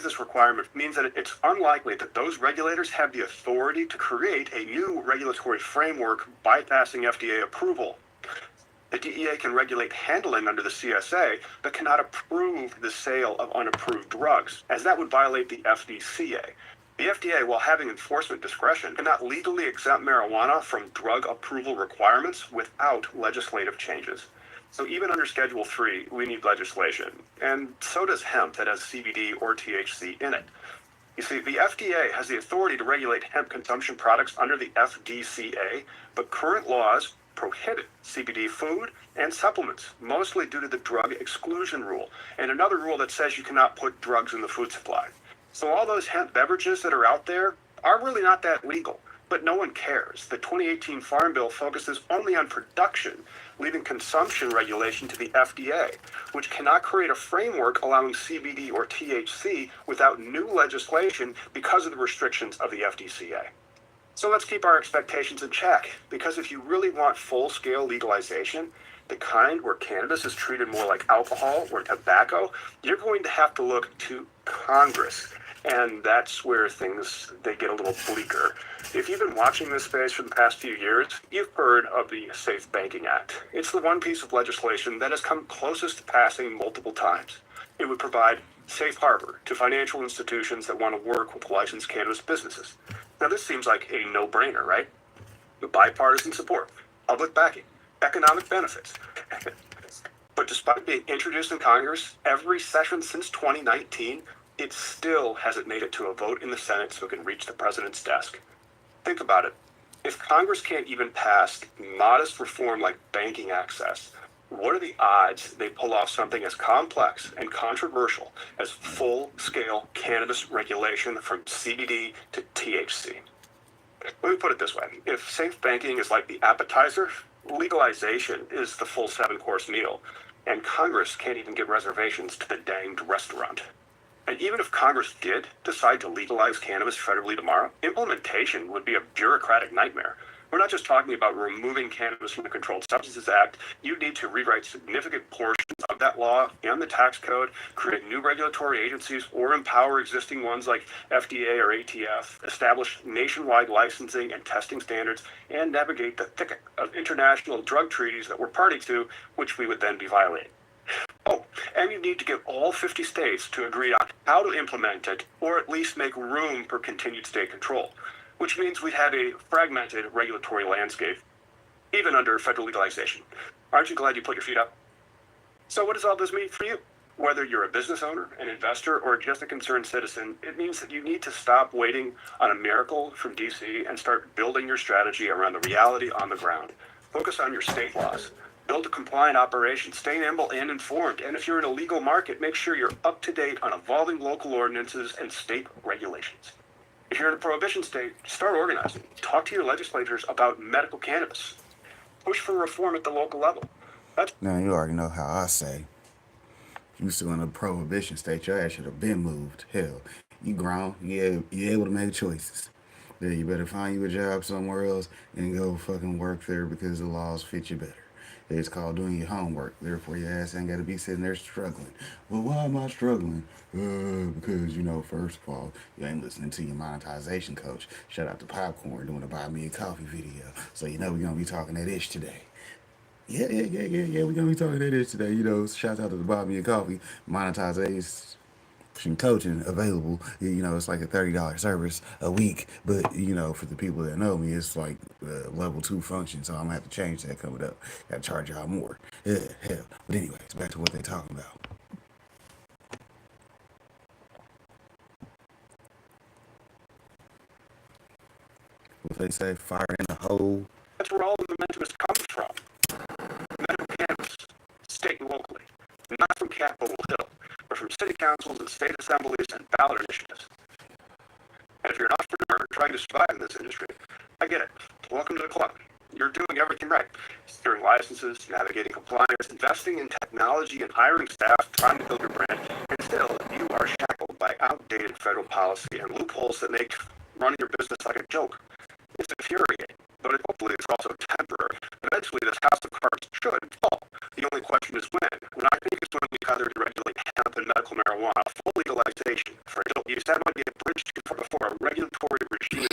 this requirement means that it's unlikely that those regulators have the authority to create a new regulatory framework bypassing FDA approval. The DEA can regulate handling under the CSA, but cannot approve the sale of unapproved drugs, as that would violate the FDCA. The FDA, while having enforcement discretion, cannot legally exempt marijuana from drug approval requirements without legislative changes. So even under Schedule 3, we need legislation, and so does hemp that has CBD or THC in it. You see, the FDA has the authority to regulate hemp consumption products under the FDCA, but current laws prohibit CBD food and supplements, mostly due to the drug exclusion rule, and another rule that says you cannot put drugs in the food supply. So all those hemp beverages that are out there are really not that legal, but no one cares. The 2018 Farm Bill focuses only on production, leaving consumption regulation to the FDA, which cannot create a framework allowing CBD or THC without new legislation because of the restrictions of the FDCA. So let's keep our expectations in check, because if you really want full-scale legalization, the kind where cannabis is treated more like alcohol or tobacco, you're going to have to look to Congress. And that's where they get a little bleaker. If you've been watching this space for the past few years, you've heard of the Safe Banking Act. It's the one piece of legislation that has come closest to passing multiple times. It would provide safe harbor to financial institutions that want to work with licensed cannabis businesses. Now, this seems like a no-brainer, right? Bipartisan support, public backing, economic benefits. But despite being introduced in Congress every session since 2019, it still hasn't made it to a vote in the Senate so it can reach the president's desk. Think about it. If Congress can't even pass modest reform like banking access, what are the odds they pull off something as complex and controversial as full-scale cannabis regulation from CBD to THC? Let me put it this way. If safe banking is like the appetizer, legalization is the full 7-course meal, and Congress can't even get reservations to the danged restaurant. And even if Congress did decide to legalize cannabis federally tomorrow, implementation would be a bureaucratic nightmare. We're not just talking about removing cannabis from the Controlled Substances Act. You need to rewrite significant portions of that law and the tax code, create new regulatory agencies, or empower existing ones like FDA or ATF, establish nationwide licensing and testing standards, and navigate the thicket of international drug treaties that we're party to, which we would then be violating. Oh, and you need to get all 50 states to agree on how to implement it, or at least make room for continued state control, which means we'd have a fragmented regulatory landscape, even under federal legalization. Aren't you glad you put your feet up? So what does all this mean for you? Whether you're a business owner, an investor, or just a concerned citizen, it means that you need to stop waiting on a miracle from DC and start building your strategy around the reality on the ground. Focus on your state laws. Build a compliant operation, stay nimble and informed, and if you're in a legal market, make sure you're up to date on evolving local ordinances and state regulations. If you're in a prohibition state, start organizing. Talk to your legislators about medical cannabis. Push for reform at the local level. Now, you already know how I say. If you still in a prohibition state, your ass should have been moved. Hell, you grown, you able to make choices. Yeah, you better find you a job somewhere else and go fucking work there because the laws fit you better. It's called doing your homework. Therefore, your ass ain't got to be sitting there struggling. Well, why am I struggling? Because, first of all, you ain't listening to your monetization coach. Shout out to Popcorn doing a Buy Me a Coffee video. So, we're going to be talking that ish today. Yeah. We're going to be talking that ish today. Shout out to the Buy Me a Coffee monetization coaching available. It's like a $30 service a week, but for the people that know me, it's like level 2 function, so I'm gonna have to change that coming up. Gotta charge y'all more. Hell. But anyways, back to what they talking about. What they say, fire in a hole. That's where all the momentum is coming from. Medical cannabis, state and locally, not from Capitol Hill, but from city councils and state assemblies and ballot initiatives. And if you're an entrepreneur trying to survive in this industry, I get it. Welcome to the club. You're doing everything right. Securing licenses, navigating compliance, investing in technology, and hiring staff, trying to build your brand, and still you are shackled by outdated federal policy and loopholes that make running your business like a joke. It's infuriating. but hopefully it's also temporary. Eventually, this house of cards should fall. The only question is when. And I think it's when we either regulate hemp and medical marijuana, full legalization for adult use. That might be a bridge too far before a regulatory regime